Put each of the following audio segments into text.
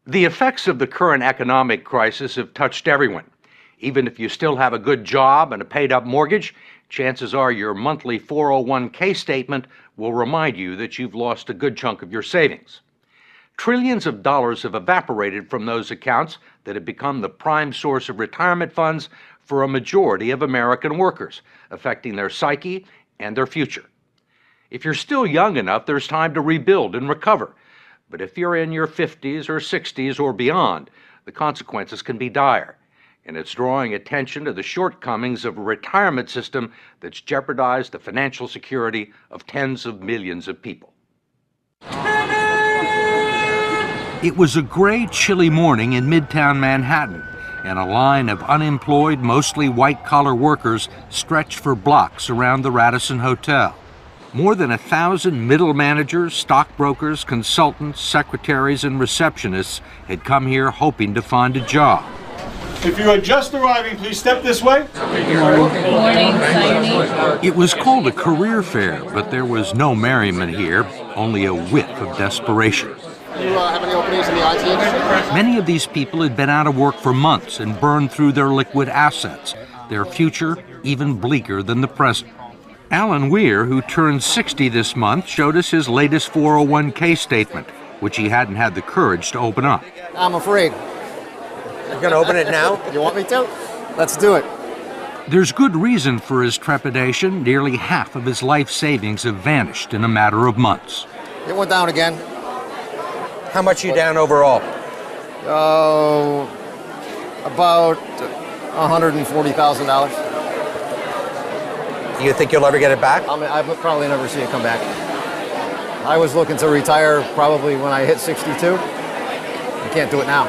The effects of the current economic crisis have touched everyone. Even if you still have a good job and a paid-up mortgage, chances are your monthly 401k statement will remind you that you've lost a good chunk of your savings. Trillions of dollars have evaporated from those accounts that have become the prime source of retirement funds for a majority of American workers, affecting their psyche and their future. If you're still young enough, there's time to rebuild and recover. But if you're in your 50s or 60s or beyond, the consequences can be dire. And it's drawing attention to the shortcomings of a retirement system that's jeopardized the financial security of tens of millions of people. It was a gray, chilly morning in Midtown Manhattan, and a line of unemployed, mostly white-collar workers stretched for blocks around the Radisson Hotel. More than 1,000 middle managers, stockbrokers, consultants, secretaries, and receptionists had come here hoping to find a job. If you are just arriving, please step this way. Good morning, Simon. It was called a career fair, but there was no merriment here, only a whiff of desperation. Do you have any openings in the IT industry? Many of these people had been out of work for months and burned through their liquid assets, their future even bleaker than the present. Alan Weir, who turned 60 this month, showed us his latest 401k statement, which he hadn't had the courage to open up. I'm afraid. You're going to open it now? You want me to? Let's do it. There's good reason for his trepidation. Nearly half of his life savings have vanished in a matter of months. It went down again. How much are you down overall? Oh, about $140,000. Do you think you'll ever get it back? I would probably never see it come back. I was looking to retire probably when I hit 62. I can't do it now.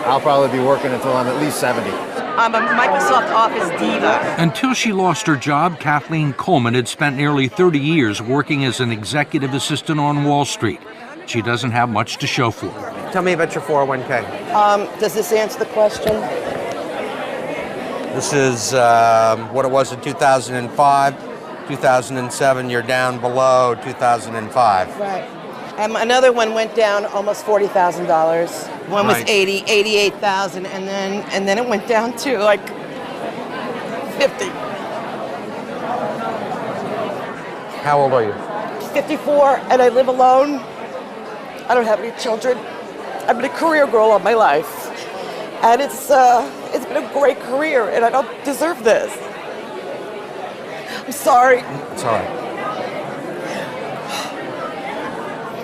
I'll probably be working until I'm at least 70. I'm a Microsoft Office diva. Until she lost her job, Kathleen Coleman had spent nearly 30 years working as an executive assistant on Wall Street. She doesn't have much to show for it. Tell me about your 401k. Does this answer the question? This is what it was in 2005. 2007, you're down below 2005. Right. Another one went down almost $40,000. One was Right. 88,000, and then it went down to like 50. How old are you? 54, and I live alone. I don't have any children. I've been a career girl all my life, and it's been a great career, and I don't deserve this. I'm sorry. It's all right.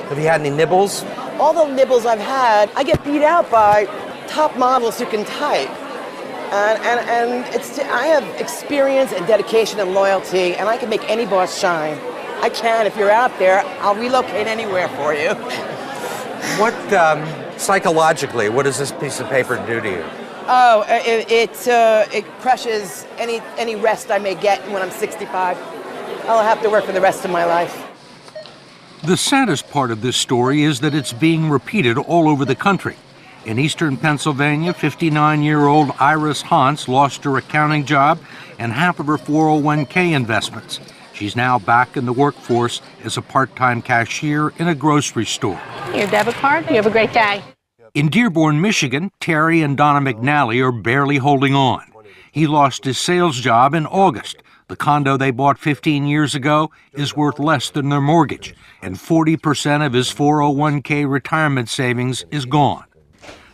Have you had any nibbles? All the nibbles I've had, I get beat out by top models who can type. And I have experience and dedication and loyalty, and I can make any boss shine. I can. If you're out there, I'll relocate anywhere for you. What, psychologically, what does this piece of paper do to you? Oh, it crushes any rest I may get when I'm 65. I'll have to work for the rest of my life. The saddest part of this story is that it's being repeated all over the country. In eastern Pennsylvania, 59-year-old Iris Hans lost her accounting job and half of her 401k investments. She's now back in the workforce as a part-time cashier in a grocery store. Your debit card? You have a great day. In Dearborn, Michigan, Terry and Donna McNally are barely holding on. He lost his sales job in August. The condo they bought 15 years ago is worth less than their mortgage, and 40% of his 401k retirement savings is gone.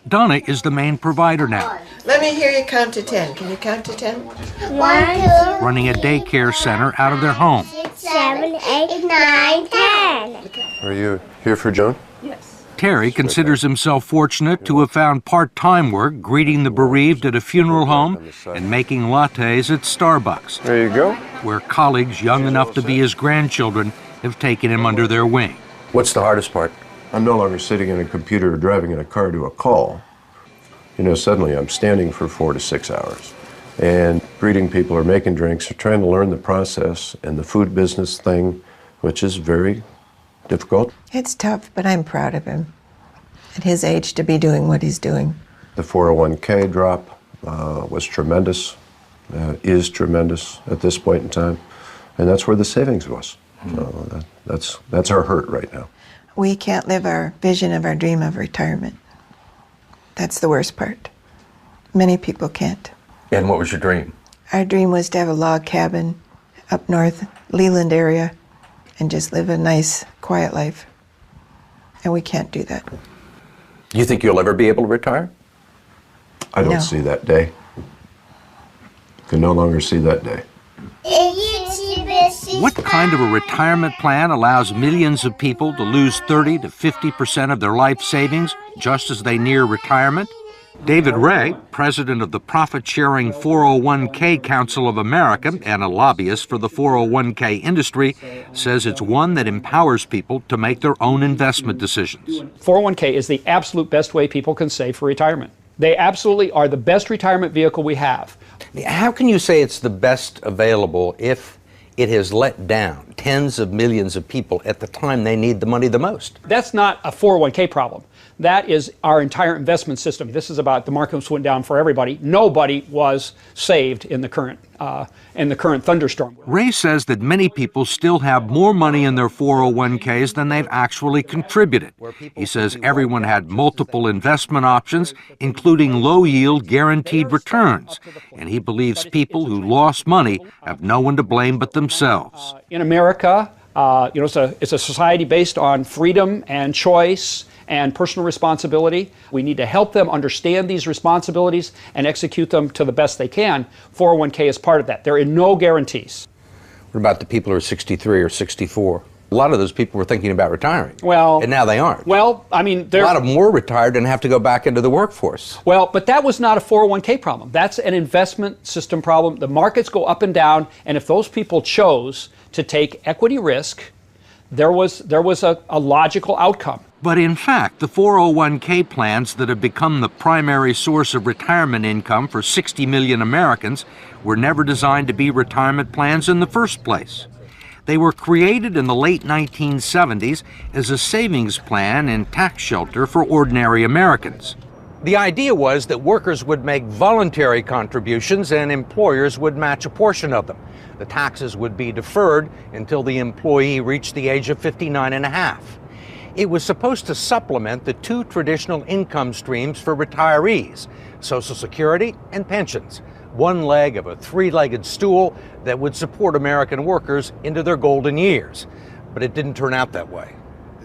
Donna is the main provider now. Let me hear you count to 10. Can you count to 10? 1, 2, Running a daycare center out of their home. 6, 7, 8, 9, 10. Are you here for Joan? Terry considers himself fortunate to have found part-time work greeting the bereaved at a funeral home and making lattes at Starbucks, There you go. where colleagues young enough to be his grandchildren have taken him under their wing. What's the hardest part? I'm no longer sitting in a computer or driving in a car to a call. You know, suddenly I'm standing for 4 to 6 hours and greeting people or making drinks or trying to learn the process and the food business thing, which is very difficult. It's tough, but I'm proud of him. At his age, to be doing what he's doing. The 401k drop was tremendous, is tremendous at this point in time, and that's where the savings was. That's our hurt right now. We can't live our vision of our dream of retirement. That's the worst part. Many people can't. And what was your dream? Our dream was to have a log cabin up north, Leland area, and just live a nice, quiet life. And we can't do that. Do you think you'll ever be able to retire? I don't No. see that day. Can no longer see that day. What kind of a retirement plan allows millions of people to lose 30 to 50% of their life savings just as they near retirement? David Ray, president of the profit-sharing 401k Council of America and a lobbyist for the 401k industry, says it's one that empowers people to make their own investment decisions. 401k is the absolute best way people can save for retirement. They absolutely are the best retirement vehicle we have. How can you say it's the best available if it has let down tens of millions of people at the time they need the money the most? That's not a 401k problem. That is our entire investment system. This is about the markets went down for everybody. Nobody was saved in the current thunderstorm. Ray says that many people still have more money in their 401ks than they've actually contributed. He says everyone had multiple investment options, including low-yield guaranteed returns. And he believes people who lost money have no one to blame but themselves. In America, it's a society based on freedom and choice and personal responsibility. We need to help them understand these responsibilities and execute them to the best they can. 401k is part of that. There are no guarantees. What about the people who are 63 or 64? A lot of those people were thinking about retiring. Well, and now they aren't. Well, I mean, a lot of them were retired and have to go back into the workforce. Well, but that was not a 401k problem. That's an investment system problem. The markets go up and down, and if those people chose to take equity risk, there was a logical outcome. But in fact, the 401k plans that have become the primary source of retirement income for 60 million Americans were never designed to be retirement plans in the first place. They were created in the late 1970s as a savings plan and tax shelter for ordinary Americans. The idea was that workers would make voluntary contributions and employers would match a portion of them. The taxes would be deferred until the employee reached the age of 59 and a half. It was supposed to supplement the two traditional income streams for retirees, Social Security and pensions, one leg of a three-legged stool that would support American workers into their golden years. But it didn't turn out that way.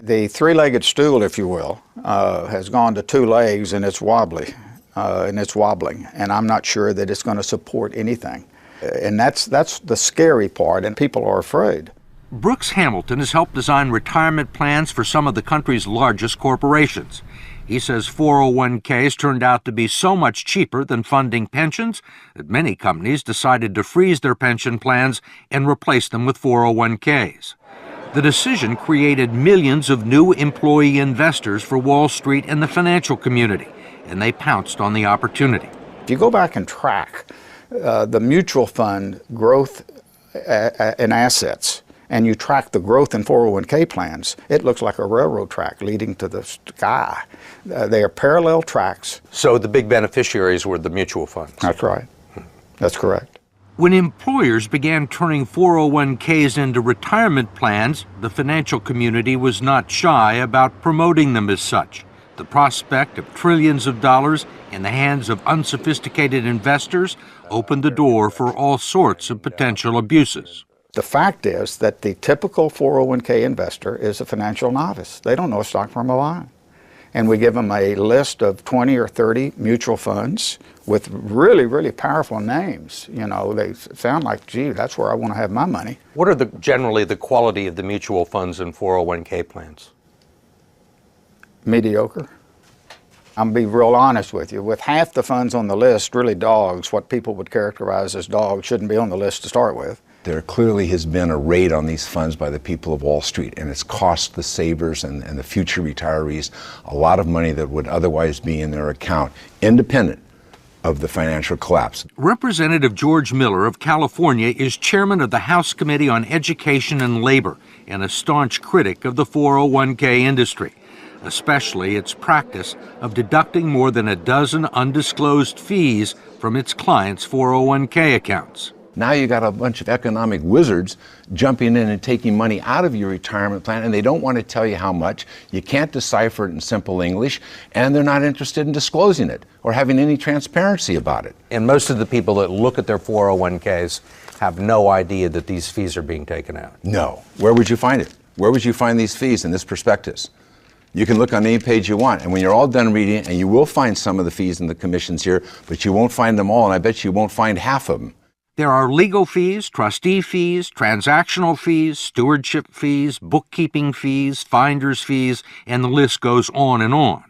The three-legged stool, if you will, has gone to two legs, and it's wobbly, and it's wobbling, and I'm not sure that it's going to support anything. And that's the scary part, and people are afraid. Brooks Hamilton has helped design retirement plans for some of the country's largest corporations. He says 401ks turned out to be so much cheaper than funding pensions that many companies decided to freeze their pension plans and replace them with 401ks. The decision created millions of new employee investors for Wall Street and the financial community, and they pounced on the opportunity. If you go back and track the mutual fund growth in assets, and you track the growth in 401k plans, it looks like a railroad track leading to the sky. They are parallel tracks. So the big beneficiaries were the mutual funds. That's right. That's correct. When employers began turning 401ks into retirement plans, the financial community was not shy about promoting them as such. The prospect of trillions of dollars in the hands of unsophisticated investors opened the door for all sorts of potential abuses. The fact is that the typical 401k investor is a financial novice. They don't know a stock from a bond. And we give them a list of 20 or 30 mutual funds with really, really powerful names. You know, they sound like, gee, that's where I want to have my money. What are generally the quality of the mutual funds and 401k plans? Mediocre. I'm going to be real honest with you. With half the funds on the list, really dogs, what people would characterize as dogs, shouldn't be on the list to start with. There clearly has been a raid on these funds by the people of Wall Street, and it's cost the savers and the future retirees a lot of money that would otherwise be in their account, independent of the financial collapse. Representative George Miller of California is chairman of the House Committee on Education and Labor and a staunch critic of the 401k industry, especially its practice of deducting more than a dozen undisclosed fees from its clients' 401k accounts. Now you got a bunch of economic wizards jumping in and taking money out of your retirement plan, and they don't want to tell you how much. You can't decipher it in simple English, and they're not interested in disclosing it or having any transparency about it. And most of the people that look at their 401ks have no idea that these fees are being taken out. No. Where would you find it? Where would you find these fees in this prospectus? You can look on any page you want, and when you're all done reading it, and you will find some of the fees and the commissions here, but you won't find them all, and I bet you won't find half of them. There are legal fees, trustee fees, transactional fees, stewardship fees, bookkeeping fees, finder's fees, and the list goes on and on.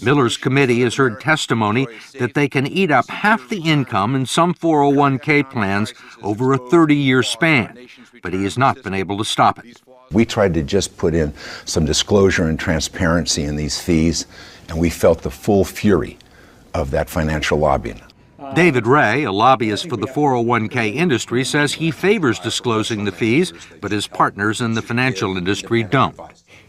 Miller's committee has heard testimony that they can eat up half the income in some 401k plans over a 30-year span, but he has not been able to stop it. We tried to just put in some disclosure and transparency in these fees, and we felt the full fury of that financial lobbying. David Ray, a lobbyist for the 401k industry, says he favors disclosing the fees, but his partners in the financial industry don't.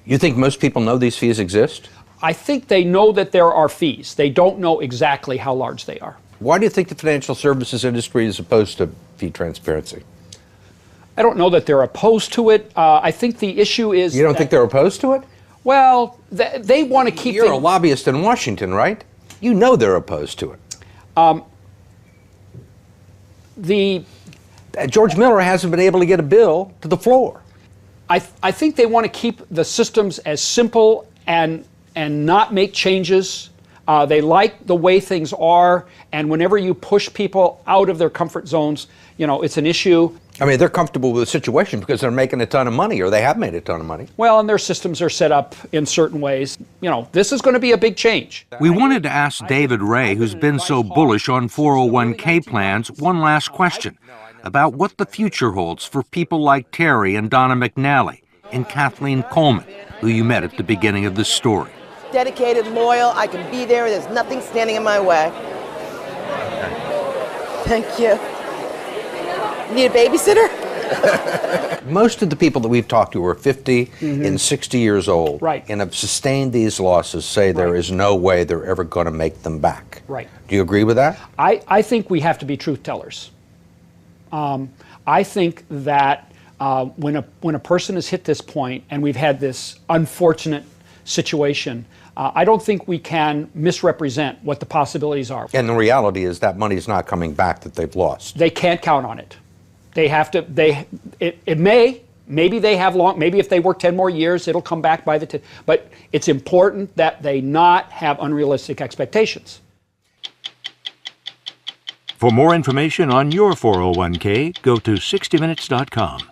You think most people know these fees exist? I think they know that there are fees. They don't know exactly how large they are. Why do you think the financial services industry is opposed to fee transparency? I don't know that they're opposed to it. I think the issue is... You don't think they're opposed to it? Well, they want to keep... You're a lobbyist in Washington, right? You know they're opposed to it. George Miller hasn't been able to get a bill to the floor. I think they want to keep the systems as simple and not make changes. They like the way things are, and whenever you push people out of their comfort zones, you know, it's an issue. I mean, they're comfortable with the situation because they're making a ton of money, or they have made a ton of money. Well, and their systems are set up in certain ways. You know, this is going to be a big change. We wanted to ask David Ray, who's been so bullish on 401k plans, one last question about what the future holds for people like Terry and Donna McNally and Kathleen Coleman, who you met at the beginning of this story. Dedicated, loyal, I can be there, there's nothing standing in my way. Thank you. Need a babysitter? Most of the people that we've talked to are 50 and 60 years old, right, and have sustained these losses, say there is no way they're ever going to make them back. Right. Do you agree with that? I think we have to be truth tellers. I think that when a person has hit this point, and we've had this unfortunate situation, I don't think we can misrepresent what the possibilities are. And the reality is that money's not coming back that they've lost. They can't count on it. They have to, maybe they have maybe if they work 10 more years, it'll come back by the 10, but it's important that they not have unrealistic expectations. For more information on your 401k, go to 60minutes.com.